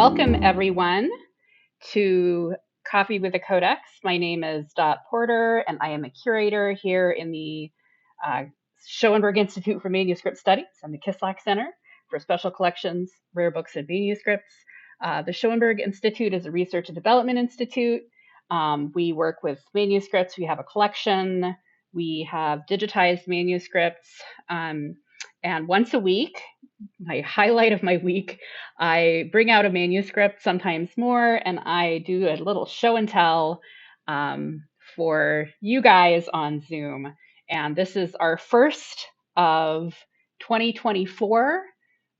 Welcome everyone to Coffee with a Codex. My name is Dot Porter and I am a curator here in the uh, Schoenberg Institute for Manuscript Studies and the Kislak Center for Special Collections, Rare Books and Manuscripts. The Schoenberg Institute is a research and development institute. We work with manuscripts. We have a collection. We have digitized manuscripts. And once a week, my highlight of my week, I bring out a manuscript, sometimes more, and I do a little show and tell for you guys on Zoom. And this is our first of 2024.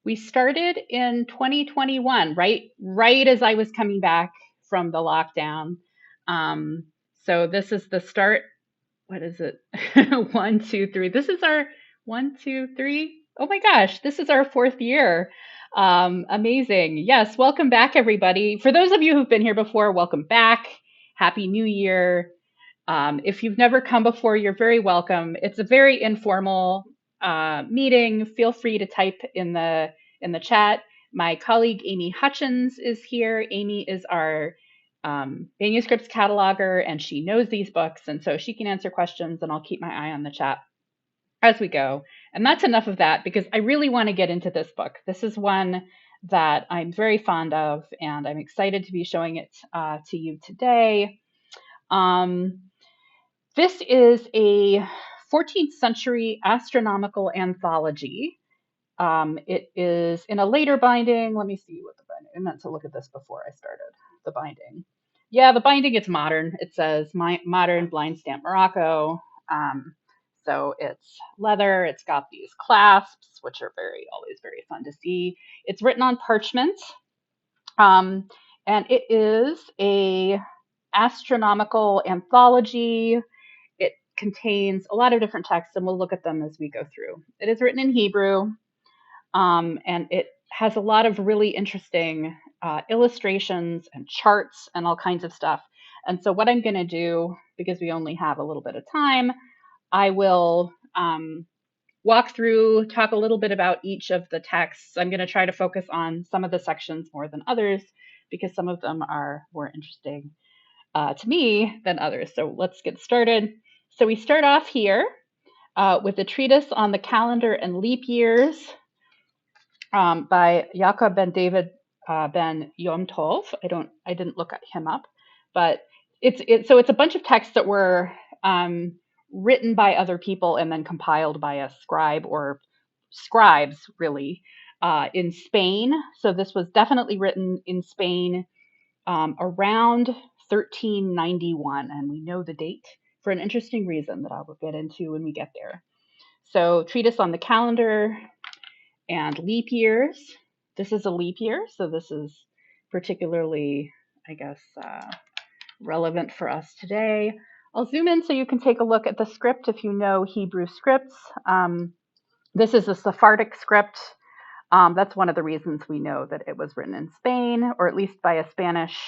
We started in 2021, right as I was coming back from the lockdown. So this is the start. What is it? 1, 2, 3. This is our 1, 2, 3. Oh my gosh, this is our fourth year. Amazing. Yes, welcome back, everybody. For those of you who've been here before, welcome back. Happy New Year. If you've never come before, you're very welcome. It's a very informal meeting. Feel free to type in the chat. My colleague Amy Hutchins is here. Amy is our manuscripts cataloger, and she knows these books, and so she can answer questions, and I'll keep my eye on the chat as we go. And that's enough of that, because I really want to get into this book. This is one that I'm very fond of, and I'm excited to be showing it to you today. This is a 14th century astronomical anthology. It is in a later binding. Let me see what the binding, I meant to look at this before I started the binding. Yeah, the binding, it's modern. It says modern blind stamp Morocco. So it's leather. It's got these clasps, which are always very fun to see. It's written on parchment. And it is a astronomical anthology. It contains a lot of different texts, and we'll look at them as we go through. It is written in Hebrew. And it has a lot of really interesting illustrations and charts and all kinds of stuff. And so what I'm going to do, because we only have a little bit of time, I will walk through, talk a little bit about each of the texts. I'm going to try to focus on some of the sections more than others, because some of them are more interesting to me than others. So let's get started. So we start off here with a treatise on the calendar and leap years by Yaakov ben David ben Yom Tov. I didn't look him up, but it's a bunch of texts that were written by other people and then compiled by a scribe or scribes, really, in Spain. So this was definitely written in Spain around 1391, and we know the date for an interesting reason that I will get into when we get there. So treatise on the calendar and leap years. This is a leap year, so this is particularly, I guess, relevant for us today. I'll zoom in so you can take a look at the script if you know Hebrew scripts. This is a Sephardic script. That's one of the reasons we know that it was written in Spain, or at least by a Spanish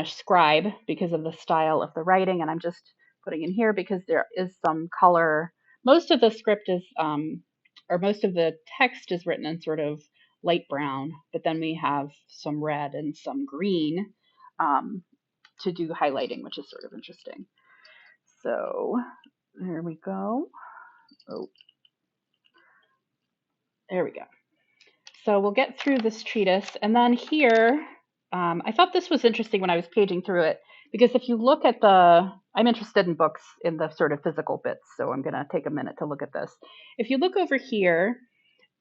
scribe, because of the style of the writing. And I'm just putting in here because there is some color. Most of the script is, or most of the text is written in sort of light brown, but then we have some red and some green to do highlighting, which is sort of interesting. So there we go. Oh, there we go. So we'll get through this treatise, and then here, I thought this was interesting when I was paging through it, because if you look at I'm interested in books in the sort of physical bits, so I'm going to take a minute to look at this. If you look over here,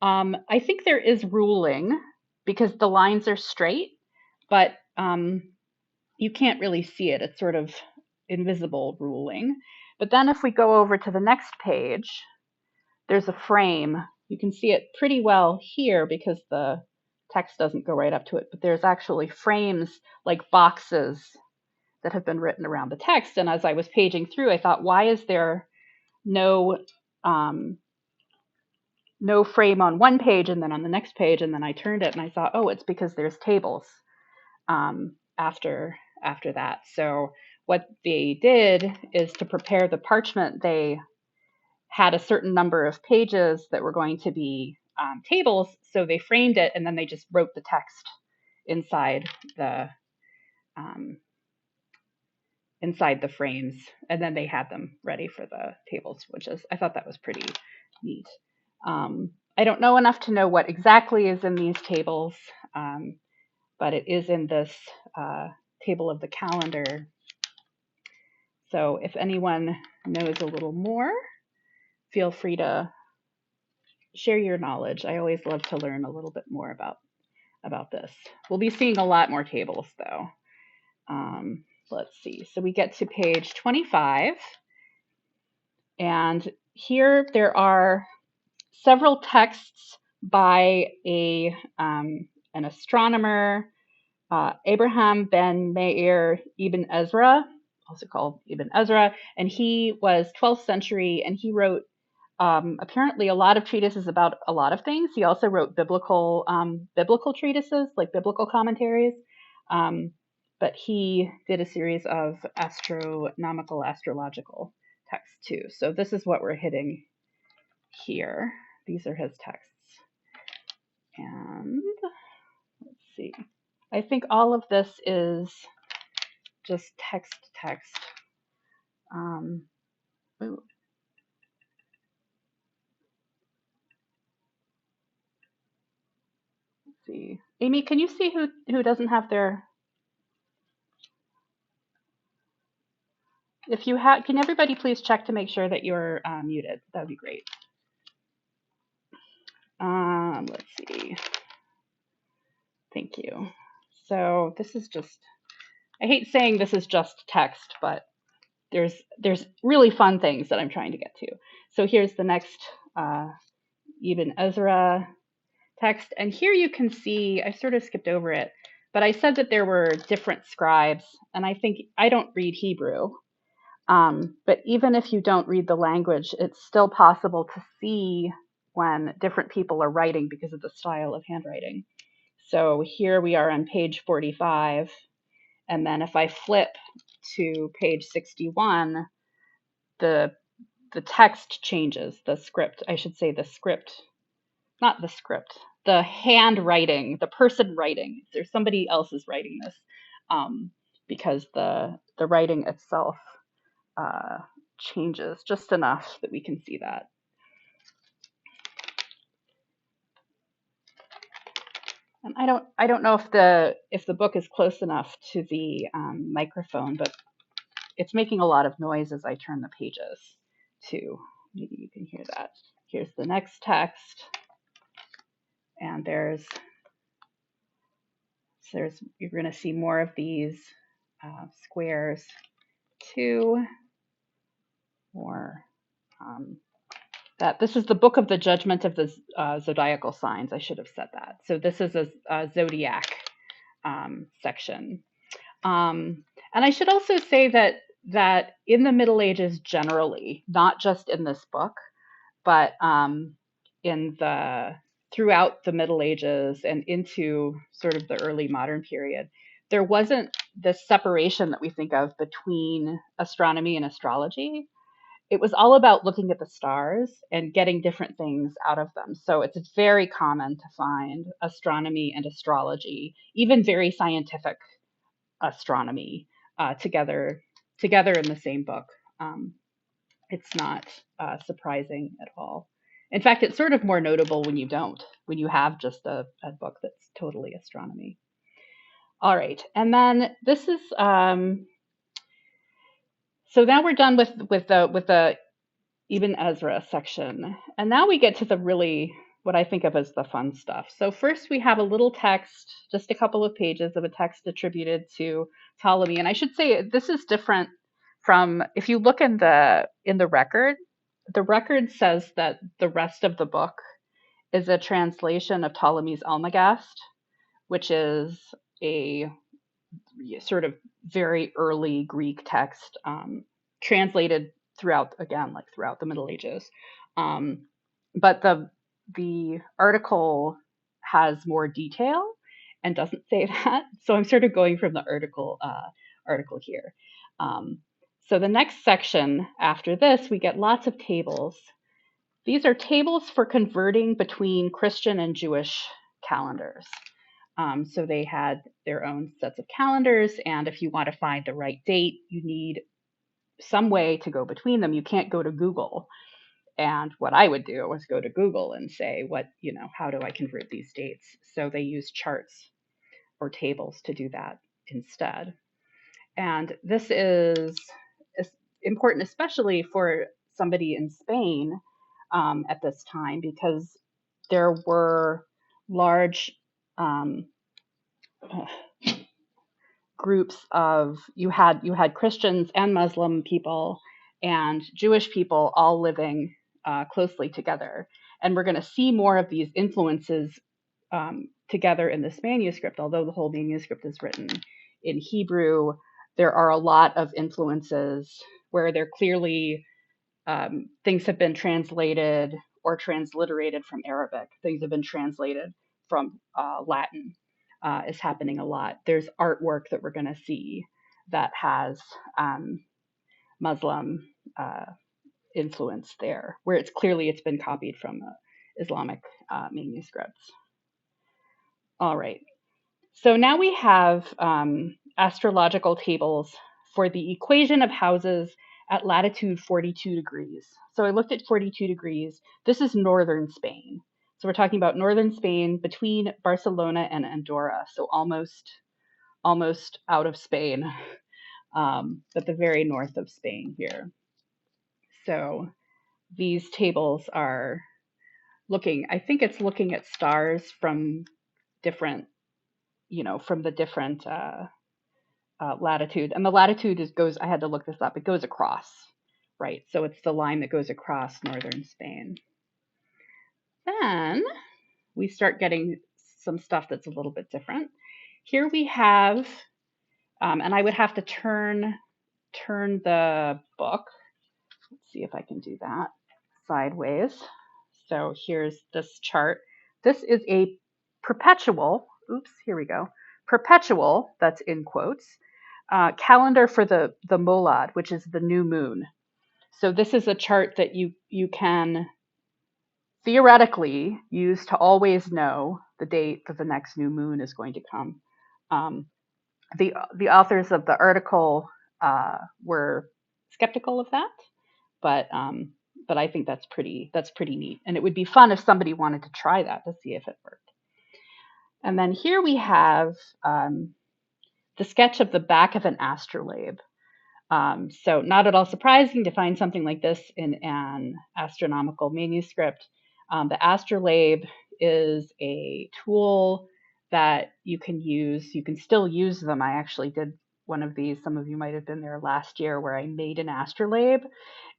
I think there is ruling, because the lines are straight, but you can't really see it. It's sort of invisible ruling. But then if we go over to the next page, there's a frame. You can see it pretty well here because the text doesn't go right up to it, but there's actually frames like boxes that have been written around the text. And as I was paging through, I thought, why is there no frame on one page and then on the next page? And then I turned it and I thought, oh, it's because there's tables after that. So what they did is, to prepare the parchment, they had a certain number of pages that were going to be tables, so they framed it and then they just wrote the text inside the frames, and then they had them ready for the tables, which is, I thought that was pretty neat. I don't know enough to know what exactly is in these tables, but it is in this table of the calendar. So if anyone knows a little more, feel free to share your knowledge. I always love to learn a little bit more about this. We'll be seeing a lot more tables though. Let's see. So we get to page 25, and here there are several texts by an astronomer, Abraham ben Meir Iben Ezra, also called Iben Ezra, and he was 12th century, and he wrote apparently a lot of treatises about a lot of things. He also wrote biblical treatises, like biblical commentaries, but he did a series of astronomical, astrological texts too. So this is what we're hitting here. These are his texts. And let's see. I think all of this is just text. Ooh. Let's see. Amy, can you see who doesn't have their? If you have, can everybody please check to make sure that you're muted? That would be great. Let's see. Thank you. So this is just, I hate saying this is just text, but there's really fun things that I'm trying to get to. So here's the next Iben Ezra text. And here you can see, I sort of skipped over it, but I said that there were different scribes. And I think, I don't read Hebrew, but even if you don't read the language, it's still possible to see when different people are writing because of the style of handwriting. So here we are on page 45. And then if I flip to page 61, the text changes, the script, I should say the script, not the script, the handwriting, the person writing. There's somebody else is writing this, because the writing itself changes just enough that we can see that. And I don't know if the book is close enough to the microphone, but it's making a lot of noise as I turn the pages too. Maybe you can hear that. Here's the next text, and you're going to see more of these squares too, or that this is the book of the judgment of the zodiacal signs. I should have said that. So this is a zodiac section. And I should also say that in the Middle Ages generally, not just in this book, but throughout the Middle Ages and into sort of the early modern period, there wasn't this separation that we think of between astronomy and astrology. It was all about looking at the stars and getting different things out of them. So it's very common to find astronomy and astrology, even very scientific astronomy, together in the same book. It's not surprising at all. In fact, it's sort of more notable when you have just a book that's totally astronomy. All right, and then this is so now we're done with the Iben Ezra section, and now we get to the really what I think of as the fun stuff. So first we have a little text, just a couple of pages of a text attributed to Ptolemy, and I should say this is different from, if you look in the record, the record says that the rest of the book is a translation of Ptolemy's Almagest, which is a sort of very early Greek text, translated throughout the Middle Ages. But the article has more detail and doesn't say that. So I'm sort of going from the article here. So the next section after this, we get lots of tables. These are tables for converting between Christian and Jewish calendars. So they had their own sets of calendars, and if you want to find the right date, you need some way to go between them. You can't go to Google. And what I would do was go to Google and say, how do I convert these dates? So they use charts or tables to do that instead. And this is important, especially for somebody in Spain at this time, because there were large groups of you had Christians and Muslim people and Jewish people all living closely together, and we're going to see more of these influences together in this manuscript. Although the whole manuscript is written in Hebrew, there are a lot of influences where they're clearly things have been translated or transliterated from Arabic. Things have been translated from Latin. Is happening a lot. There's artwork that we're going to see that has Muslim influence there, where it's been copied from Islamic manuscripts. All right. So now we have astrological tables for the equation of houses at latitude 42 degrees. So I looked at 42 degrees. This is northern Spain. So we're talking about northern Spain between Barcelona and Andorra. So almost out of Spain, but the very north of Spain here. So these tables are looking at stars from different, from the different latitude. And the latitude I had to look this up, it goes across, right? So it's the line that goes across northern Spain. Then we start getting some stuff that's a little bit different. Here we have, and I would have to turn the book. Let's see if I can do that sideways. So here's this chart. This is a perpetual, perpetual, that's in quotes, calendar for the molad, which is the new moon. So this is a chart that you can theoretically use to always know the date that the next new moon is going to come. The authors of the article were skeptical of that, but I think that's pretty neat, and it would be fun if somebody wanted to try that to see if it worked. And then here we have the sketch of the back of an astrolabe. So not at all surprising to find something like this in an astronomical manuscript. The astrolabe is a tool that you can use. You can still use them. I actually did one of these. Some of you might have been there last year, where I made an astrolabe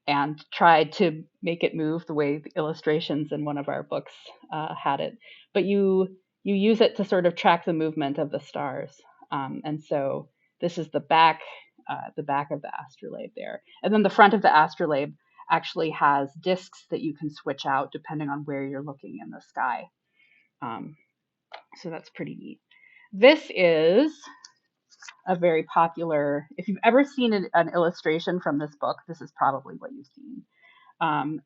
and tried to make it move the way the illustrations in one of our books had it. But you use it to sort of track the movement of the stars. And so this is the back of the astrolabe there. And then the front of the astrolabe actually has discs that you can switch out depending on where you're looking in the sky. So that's pretty neat. This is a very popular, if you've ever seen an illustration from this book, this is probably what you've seen.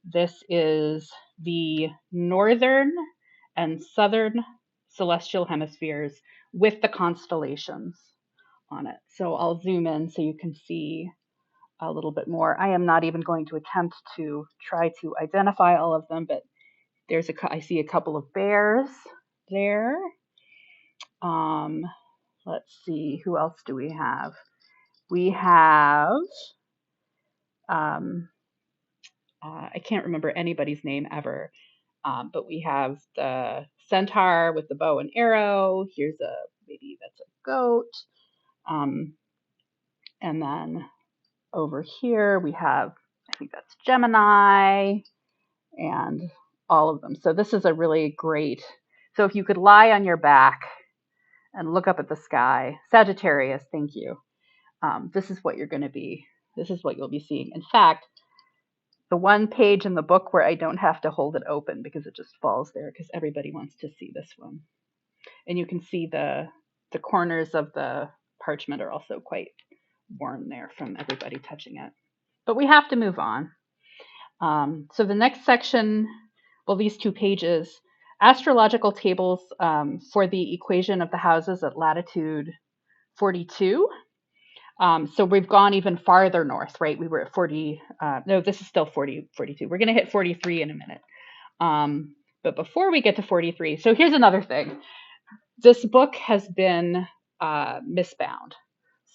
This is the northern and southern celestial hemispheres with the constellations on it. So I'll zoom in so you can see a little bit more. I am not even going to attempt to try to identify all of them, but I see a couple of bears there. Let's see, who else do we have? We have, I can't remember anybody's name ever, but we have the centaur with the bow and arrow. Here's maybe that's a goat. And then over here we have, I think that's Gemini, and all of them. So this is a really great, so if you could lie on your back and look up at the sky, Sagittarius, thank you. This is what you'll be seeing. In fact, the one page in the book where I don't have to hold it open because it just falls there because everybody wants to see this one. And you can see the corners of the parchment are also quite worn there from everybody touching it. But we have to move on. So the next section, well, these 2 pages, astrological tables for the equation of the houses at latitude 42. So we've gone even farther north, right? We were at 40. No, this is still 40, 42. We're going to hit 43 in a minute. But before we get to 43, so here's another thing. This book has been misbound.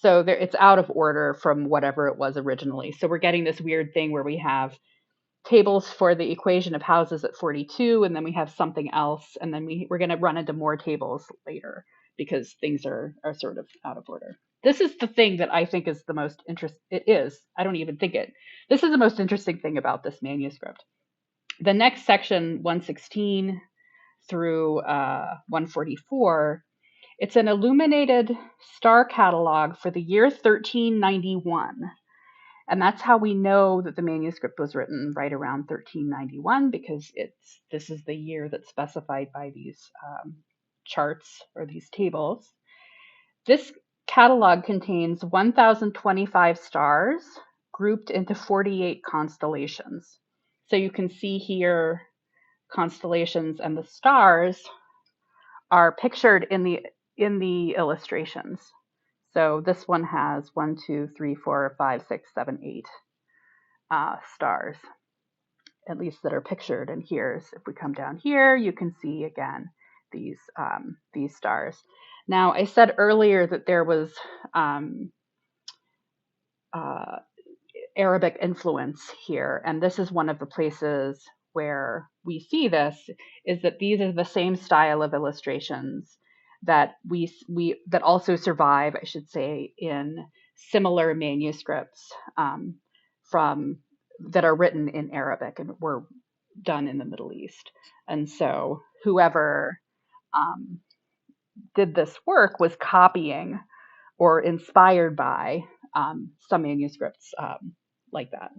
So it's out of order from whatever it was originally. So we're getting this weird thing where we have tables for the equation of houses at 42, and then we have something else, and then we're going to run into more tables later because things are sort of out of order. This is the thing that I think is the most interesting. It is. I don't even think it. This is the most interesting thing about this manuscript. The next section, 116 through 144, it's an illuminated star catalog for the year 1391. And that's how we know that the manuscript was written right around 1391, because this is the year that's specified by these charts or these tables. This catalog contains 1,025 stars grouped into 48 constellations. So you can see here constellations, and the stars are pictured in the illustrations. So this one has 1, 2, 3, 4, 5, 6, 7, 8 stars, at least that are pictured. And if we come down here, you can see again these stars. Now, I said earlier that there was Arabic influence here, and this is one of the places where we see this, is that these are the same style of illustrations that that also survive, I should say, in similar manuscripts from that are written in Arabic and were done in the Middle East. And so whoever did this work was copying or inspired by some manuscripts like that.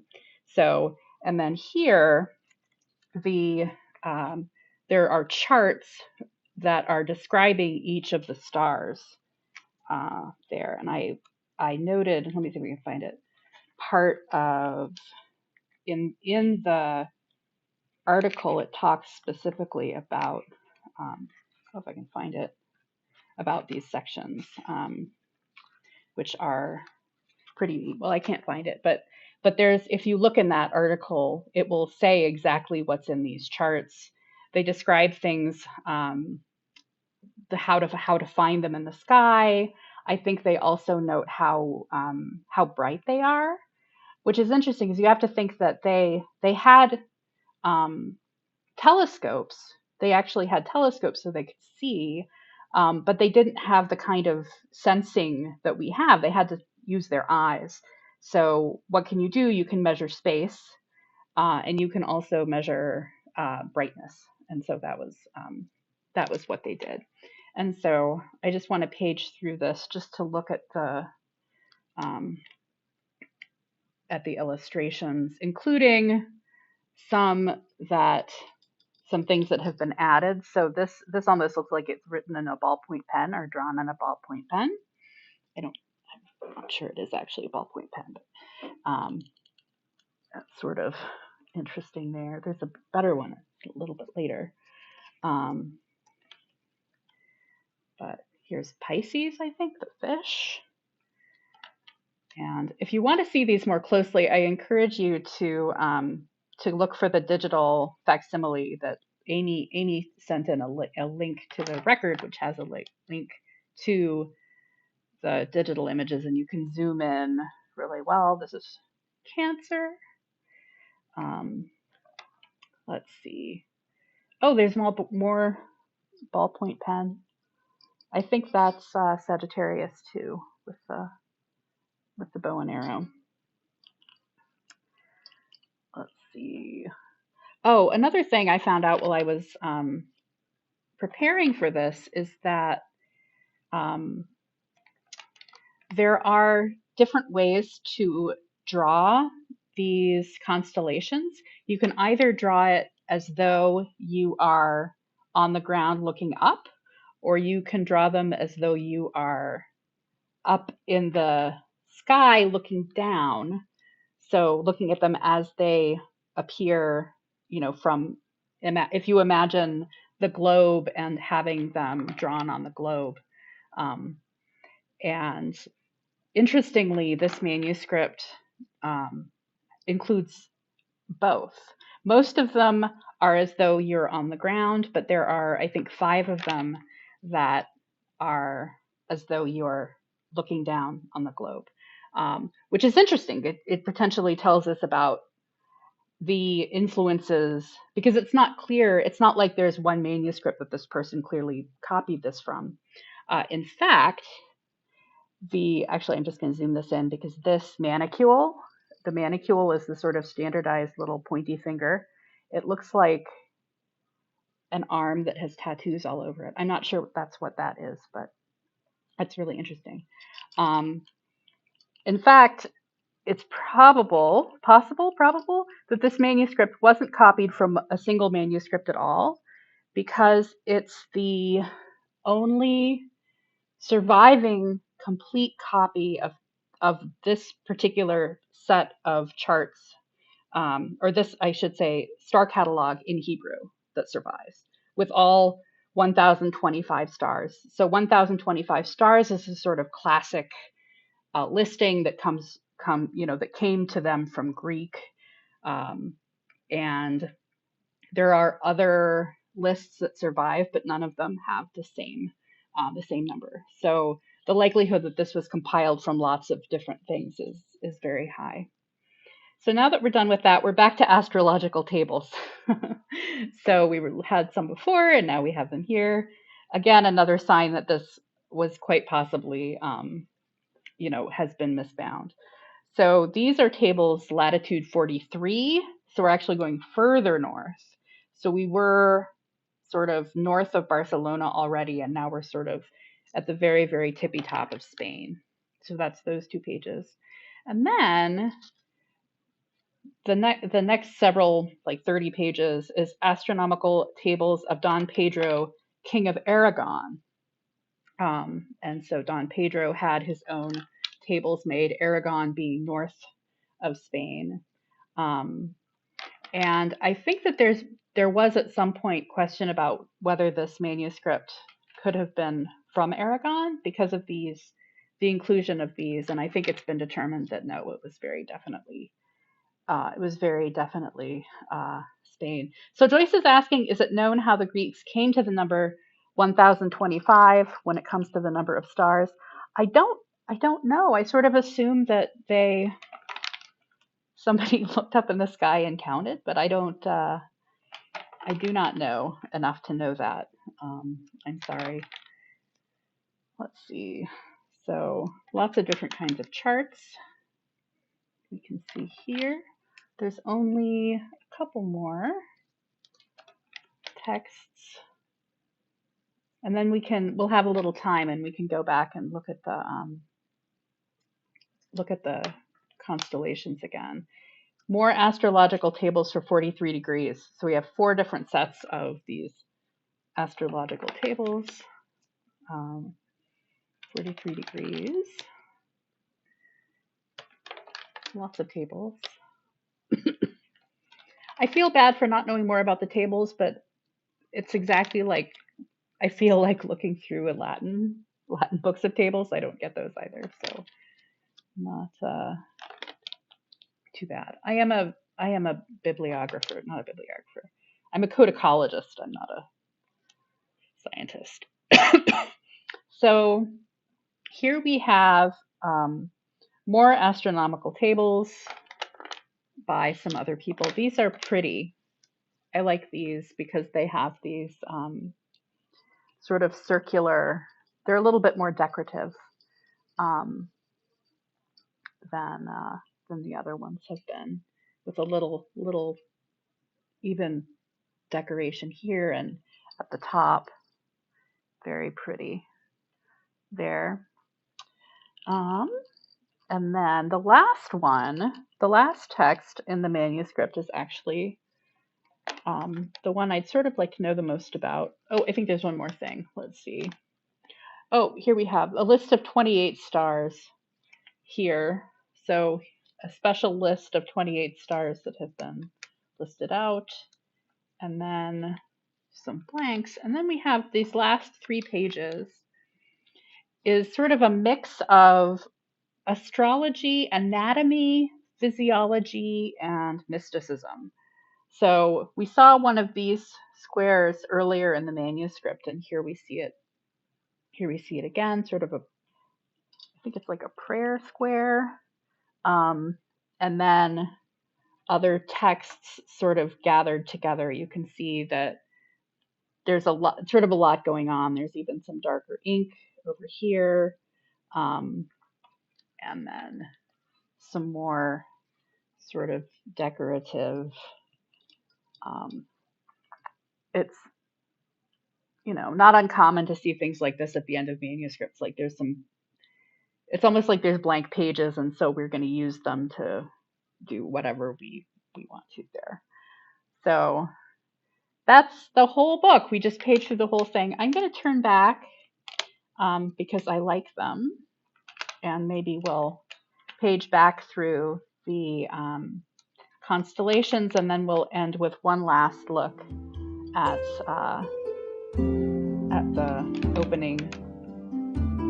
So, and then here, there are charts that are describing each of the stars there. And I noted, let me see if we can find it, part of, in the article, it talks specifically about, if I can find it, about these sections, which are pretty neat. Well, I can't find it, but there's, if you look in that article, it will say exactly what's in these charts. They describe things, how to find them in the sky. I think they also note how bright they are, which is interesting because you have to think that they had telescopes. They actually had telescopes so they could see, but they didn't have the kind of sensing that we have. They had to use their eyes. So what can you do? You can measure space, and you can also measure brightness. And so that was what they did. And so I just want to page through this just to look at the illustrations, including some things that have been added. So this almost looks like it's written in a ballpoint pen or drawn in a ballpoint pen. I'm not sure it is actually a ballpoint pen, but that's sort of interesting there. There's a better one a little bit later. But here's Pisces, I think, the fish. And if you want to see these more closely, I encourage you to look for the digital facsimile that Amy sent in a link to the record, which has a link to the digital images, and you can zoom in really well. This is Cancer. Let's see. Oh, there's more ballpoint pen. I think that's Sagittarius too, with the bow and arrow. Let's see. Oh, another thing I found out while I was preparing for this is that there are different ways to draw these constellations. You can either draw it as though you are on the ground looking up, or you can draw them as though you are up in the sky looking down. So looking at them as they appear, from, if you imagine the globe and having them drawn on the globe. And interestingly, this manuscript includes both. Most of them are as though you're on the ground, but there are, I think, 5 of them that are as though you're looking down on the globe, which is interesting. It potentially tells us about the influences, because it's not clear. It's not like there's one manuscript that this person clearly copied this from. In fact, actually, I'm just going to zoom this in because this manicule, the manicule is the sort of standardized little pointy finger. It looks like an arm that has tattoos all over it. I'm not sure that's what that is, but that's really interesting. In fact, it's probable that this manuscript wasn't copied from a single manuscript at all, because it's the only surviving complete copy of this particular set of charts, or this, I should say, star catalog in Hebrew that survives with all 1025 stars. So 1025 stars is a sort of classic listing that that came to them from Greek, and there are other lists that survive, but none of them have the same number. So the likelihood that this was compiled from lots of different things is very high. So now that we're done with that, we're back to astrological tables. So we had some before, and now we have them here. Again, another sign that this was quite possibly, has been misbound. So these are tables latitude 43. So we're actually going further north. So we were sort of north of Barcelona already, and now we're sort of at the very, very tippy top of Spain. So that's those 2 pages. And then the next several, like 30 pages, is astronomical tables of Don Pedro, King of Aragon. And so Don Pedro had his own tables made, Aragon being north of Spain. And I think that there was at some point question about whether this manuscript could have been from Aragon because of the inclusion of these. And I think it's been determined that no, it was very definitely Spain. So Joyce is asking, is it known how the Greeks came to the number 1025 when it comes to the number of stars? I don't know. I sort of assume that somebody looked up in the sky and counted, but I do not know enough to know that. I'm sorry. Let's see. So lots of different kinds of charts. We can see here. There's only a couple more texts, and then we'll have a little time and we can go back and look at the constellations again. More astrological tables for 43 degrees. So we have 4 different sets of these astrological tables. 43 degrees. Lots of tables. I feel bad for not knowing more about the tables, but it's exactly like I feel like looking through Latin books of tables. I don't get those either, so not too bad. I am a bibliographer, not a bibliographer. I'm a codicologist. I'm not a scientist. So here we have more astronomical tables by some other people. These are pretty. I like these because they have these sort of circular, they're a little bit more decorative than the other ones have been, with a little even decoration here and at the top. Very pretty there. And then the last text in the manuscript is actually the one I'd sort of like to know the most about. Oh, I think there's one more thing. Let's see. Oh, here we have a list of 28 stars here. So a special list of 28 stars that have been listed out, and then some blanks. And then we have these last 3 pages is sort of a mix of astrology, anatomy, physiology, and mysticism. So we saw one of these squares earlier in the manuscript, and here we see it. Here we see it again, sort of I think it's like a prayer square. And then other texts sort of gathered together. You can see that there's a lot going on. There's even some darker ink over here. And then some more sort of decorative. It's, not uncommon to see things like this at the end of manuscripts. Like it's almost like there's blank pages, and so we're going to use them to do whatever we want to there. So that's the whole book. We just paged through the whole thing. I'm going to turn back because I like them, and maybe we'll page back through the constellations, and then we'll end with one last look at the opening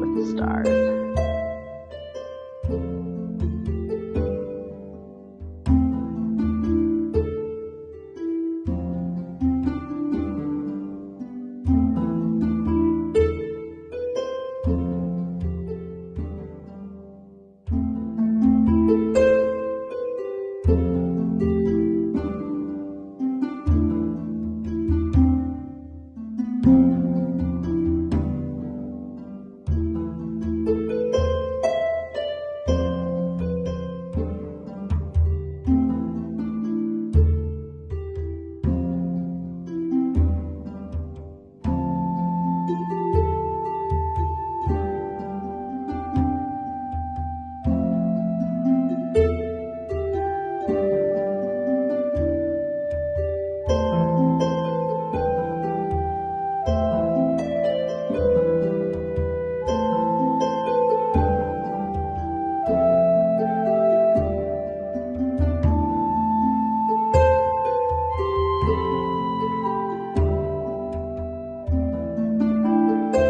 with the stars.